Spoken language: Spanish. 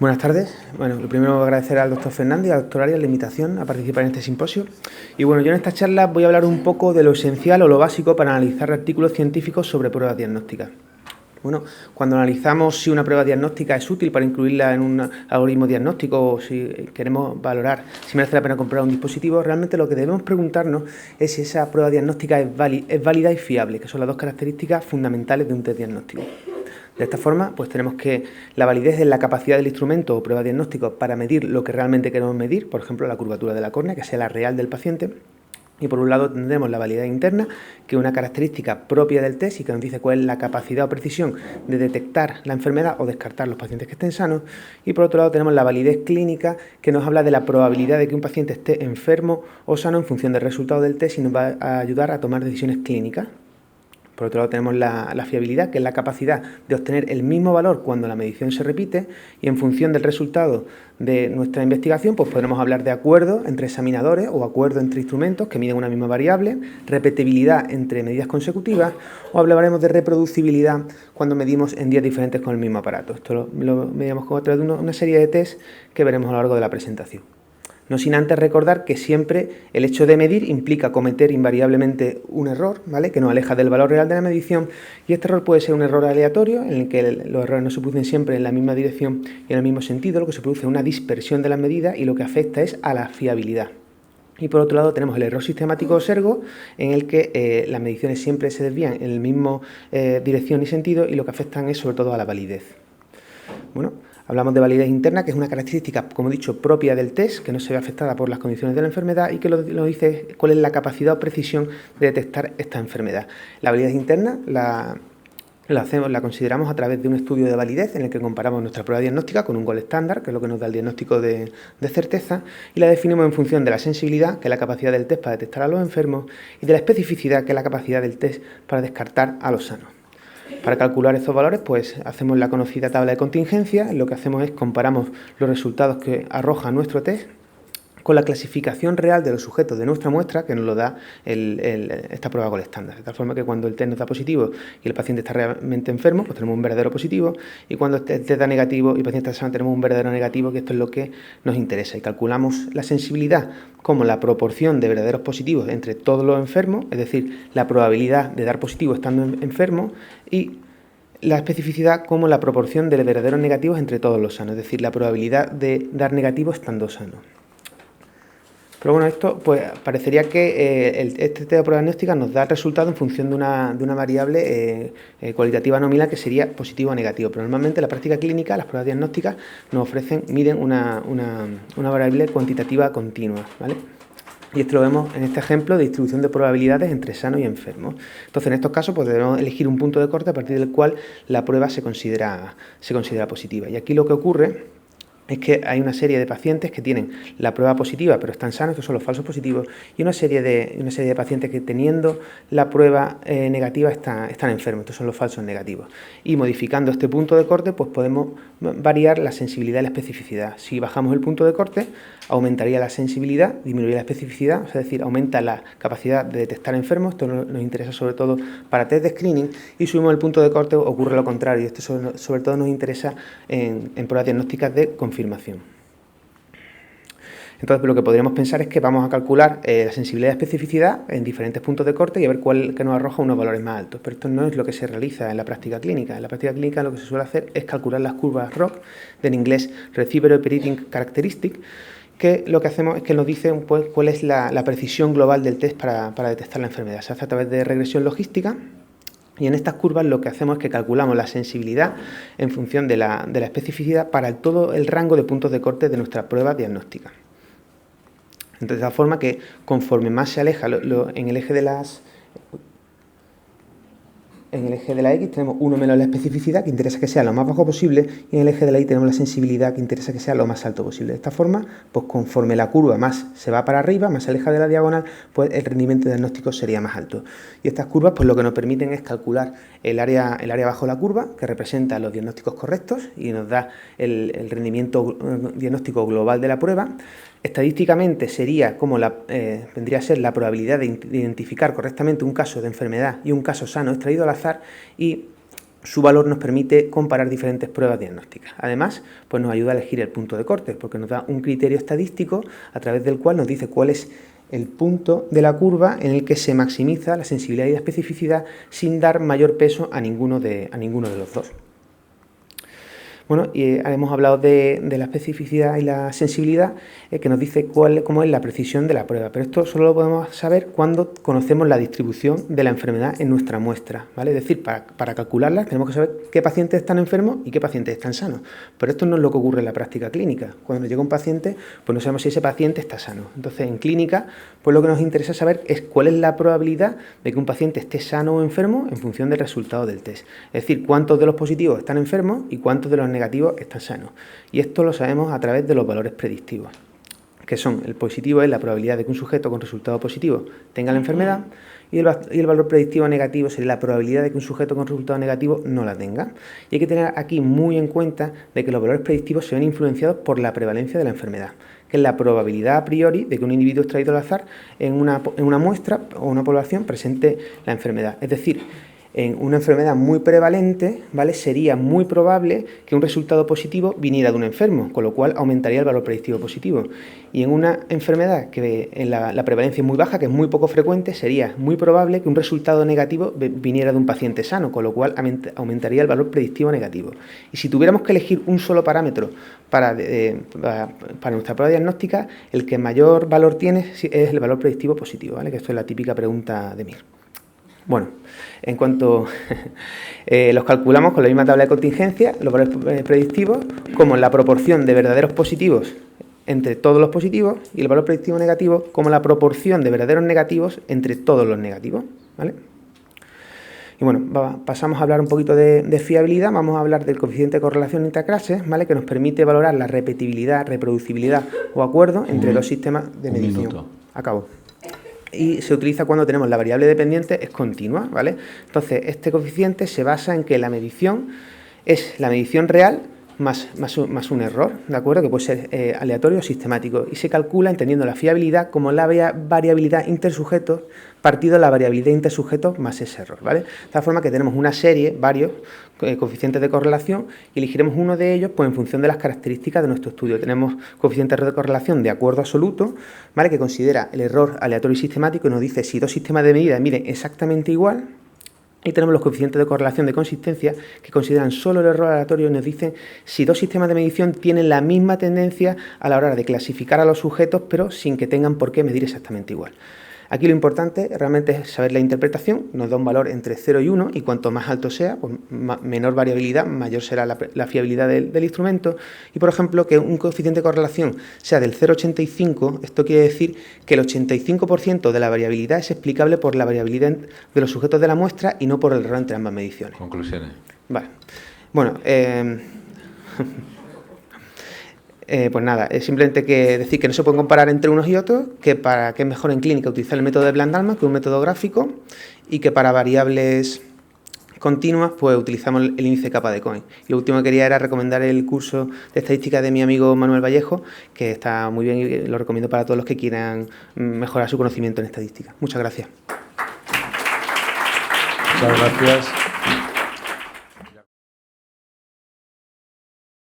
Buenas tardes. Bueno, lo primero agradecer al doctor Fernández y al doctor Arias la invitación a participar en este simposio. Y bueno, yo en esta charla voy a hablar un poco de lo esencial o lo básico para analizar artículos científicos sobre pruebas diagnósticas. Bueno, cuando analizamos si una prueba diagnóstica es útil para incluirla en un algoritmo diagnóstico o si queremos valorar si merece la pena comprar un dispositivo, realmente lo que debemos preguntarnos es si esa prueba diagnóstica es válida y fiable, que son las dos características fundamentales de un test diagnóstico. De esta forma, pues tenemos que la validez es la capacidad del instrumento o prueba diagnóstica para medir lo que realmente queremos medir, por ejemplo, la curvatura de la córnea, que sea la real del paciente. Y por un lado tendremos la validez interna, que es una característica propia del test y que nos dice cuál es la capacidad o precisión de detectar la enfermedad o descartar los pacientes que estén sanos. Y por otro lado tenemos la validez clínica, que nos habla de la probabilidad de que un paciente esté enfermo o sano en función del resultado del test y nos va a ayudar a tomar decisiones clínicas. Por otro lado tenemos la fiabilidad, que es la capacidad de obtener el mismo valor cuando la medición se repite y en función del resultado de nuestra investigación pues podremos hablar de acuerdo entre examinadores o acuerdo entre instrumentos que miden una misma variable, repetibilidad entre medidas consecutivas o hablaremos de reproducibilidad cuando medimos en días diferentes con el mismo aparato. Esto lo medimos a través de una serie de test que veremos a lo largo de la presentación. No sin antes recordar que siempre el hecho de medir implica cometer invariablemente un error, ¿vale?, que nos aleja del valor real de la medición, y este error puede ser un error aleatorio, en el que los errores no se producen siempre en la misma dirección y en el mismo sentido, lo que se produce es una dispersión de las medidas y lo que afecta es a la fiabilidad. Y por otro lado tenemos el error sistemático o SERGO, en el que las mediciones siempre se desvían en el mismo dirección y sentido y lo que afectan es sobre todo a la validez. Bueno, hablamos de validez interna, que es una característica, como he dicho, propia del test, que no se ve afectada por las condiciones de la enfermedad y que lo dice cuál es la capacidad o precisión de detectar esta enfermedad. La validez interna la consideramos a través de un estudio de validez en el que comparamos nuestra prueba diagnóstica con un gol estándar, que es lo que nos da el diagnóstico de certeza, y la definimos en función de la sensibilidad, que es la capacidad del test para detectar a los enfermos, y de la especificidad, que es la capacidad del test para descartar a los sanos. Para calcular estos valores, pues hacemos la conocida tabla de contingencia. Lo que hacemos es comparamos los resultados que arroja nuestro test con la clasificación real de los sujetos de nuestra muestra, que nos lo da esta prueba gol estándar. De tal forma que cuando el test nos da positivo y el paciente está realmente enfermo, pues tenemos un verdadero positivo, y cuando el test da negativo y el paciente está sano, tenemos un verdadero negativo, que esto es lo que nos interesa. Y calculamos la sensibilidad como la proporción de verdaderos positivos entre todos los enfermos, es decir, la probabilidad de dar positivo estando enfermo, y la especificidad como la proporción de verdaderos negativos entre todos los sanos, es decir, la probabilidad de dar negativo estando sano. Pero bueno, esto pues parecería que este test de prueba diagnóstica nos da el resultado en función de una variable cualitativa nominal que sería positivo o negativo. Pero normalmente en la práctica clínica las pruebas diagnósticas nos miden una variable cuantitativa continua, ¿vale? Y esto lo vemos en este ejemplo de distribución de probabilidades entre sanos y enfermos. Entonces, en estos casos, pues debemos elegir un punto de corte a partir del cual la prueba se considera positiva. Y aquí lo que ocurre es que hay una serie de pacientes que tienen la prueba positiva pero están sanos, que son los falsos positivos, y una serie de pacientes que teniendo la prueba negativa están enfermos, estos son los falsos negativos. Y modificando este punto de corte pues podemos variar la sensibilidad y la especificidad. Si bajamos el punto de corte, aumentaría la sensibilidad, disminuiría la especificidad, es decir, aumenta la capacidad de detectar enfermos, esto nos interesa sobre todo para test de screening, y subimos el punto de corte, ocurre lo contrario, esto sobre todo nos interesa en pruebas diagnósticas de confirmación. Entonces, lo que podríamos pensar es que vamos a calcular la sensibilidad y especificidad en diferentes puntos de corte y a ver cuál que nos arroja unos valores más altos. Pero esto no es lo que se realiza en la práctica clínica. En la práctica clínica lo que se suele hacer es calcular las curvas ROC, en inglés Receiver Operating Characteristic, que lo que hacemos es que nos dice pues, cuál es la precisión global del test para detectar la enfermedad. Se hace a través de regresión logística. Y en estas curvas lo que hacemos es que calculamos la sensibilidad en función de la especificidad para todo el rango de puntos de corte de nuestra prueba diagnóstica. Entonces, de tal forma que conforme más se aleja en el eje de la X tenemos 1 menos la especificidad, que interesa que sea lo más bajo posible, y en el eje de la Y tenemos la sensibilidad, que interesa que sea lo más alto posible. De esta forma, pues conforme la curva más se va para arriba, más se aleja de la diagonal, pues el rendimiento diagnóstico sería más alto. Y estas curvas pues lo que nos permiten es calcular el área bajo la curva, que representa los diagnósticos correctos y nos da el rendimiento diagnóstico global de la prueba. Estadísticamente sería como vendría a ser la probabilidad de identificar correctamente un caso de enfermedad y un caso sano extraído al azar, y su valor nos permite comparar diferentes pruebas diagnósticas. Además, pues nos ayuda a elegir el punto de corte, porque nos da un criterio estadístico a través del cual nos dice cuál es el punto de la curva en el que se maximiza la sensibilidad y la especificidad sin dar mayor peso a ninguno de los dos. Bueno, y hemos hablado de la especificidad y la sensibilidad, que nos dice cómo es la precisión de la prueba, pero esto solo lo podemos saber cuando conocemos la distribución de la enfermedad en nuestra muestra, ¿vale? Es decir, para calcularla tenemos que saber qué pacientes están enfermos y qué pacientes están sanos, pero esto no es lo que ocurre en la práctica clínica. Cuando nos llega un paciente, pues no sabemos si ese paciente está sano. Entonces, en clínica, pues lo que nos interesa saber es cuál es la probabilidad de que un paciente esté sano o enfermo en función del resultado del test. Es decir, cuántos de los positivos están enfermos y cuántos de los negativos están sanos. Y esto lo sabemos a través de los valores predictivos, que son: el positivo es la probabilidad de que un sujeto con resultado positivo tenga la enfermedad, y el valor predictivo negativo sería la probabilidad de que un sujeto con resultado negativo no la tenga. Y hay que tener aquí muy en cuenta de que los valores predictivos se ven influenciados por la prevalencia de la enfermedad, que es la probabilidad a priori de que un individuo extraído al azar en una muestra o una población presente la enfermedad. Es decir, en una enfermedad muy prevalente, ¿vale?, sería muy probable que un resultado positivo viniera de un enfermo, con lo cual aumentaría el valor predictivo positivo. Y en una enfermedad que en la prevalencia es muy baja, que es muy poco frecuente, sería muy probable que un resultado negativo viniera de un paciente sano, con lo cual aumentaría el valor predictivo negativo. Y si tuviéramos que elegir un solo parámetro para nuestra prueba diagnóstica, el que mayor valor tiene es el valor predictivo positivo, ¿vale?, que esto es la típica pregunta de Mir. Bueno, en cuanto los calculamos con la misma tabla de contingencia, los valores predictivos, como la proporción de verdaderos positivos entre todos los positivos, y el valor predictivo negativo como la proporción de verdaderos negativos entre todos los negativos, ¿vale? Y bueno, pasamos a hablar un poquito de fiabilidad. Vamos a hablar del coeficiente de correlación intraclases, ¿vale?, que nos permite valorar la repetibilidad, reproducibilidad o acuerdo entre dos sistemas de medición. Acabo. Y se utiliza cuando tenemos la variable dependiente es continua, ¿vale? Entonces, este coeficiente se basa en que la medición es la medición real más un error, ¿de acuerdo?, que puede ser aleatorio o sistemático, y se calcula entendiendo la fiabilidad como la variabilidad intersujetos partido de la variabilidad intersujetos más ese error, ¿vale? De tal forma que tenemos una serie, varios coeficientes de correlación, y elegiremos uno de ellos pues en función de las características de nuestro estudio. Tenemos coeficientes de correlación de acuerdo absoluto, ¿vale?, que considera el error aleatorio y sistemático y nos dice si dos sistemas de medida miren exactamente igual. Y tenemos los coeficientes de correlación de consistencia, que consideran solo el error aleatorio y nos dicen si dos sistemas de medición tienen la misma tendencia a la hora de clasificar a los sujetos, pero sin que tengan por qué medir exactamente igual. Aquí lo importante realmente es saber la interpretación. Nos da un valor entre 0 y 1, y cuanto más alto sea, pues menor variabilidad, mayor será la fiabilidad del instrumento. Y, por ejemplo, que un coeficiente de correlación sea del 0,85, esto quiere decir que el 85% de la variabilidad es explicable por la variabilidad de los sujetos de la muestra y no por el error entre ambas mediciones. Conclusiones. Vale. Bueno, pues nada, es simplemente que decir que no se pueden comparar entre unos y otros, que es mejor en clínica utilizar el método de Bland-Altman que un método gráfico, y que para variables continuas pues utilizamos el índice capa de Cohen. Y lo último que quería era recomendar el curso de estadística de mi amigo Manuel Vallejo, que está muy bien y lo recomiendo para todos los que quieran mejorar su conocimiento en estadística. Muchas gracias. Muchas gracias.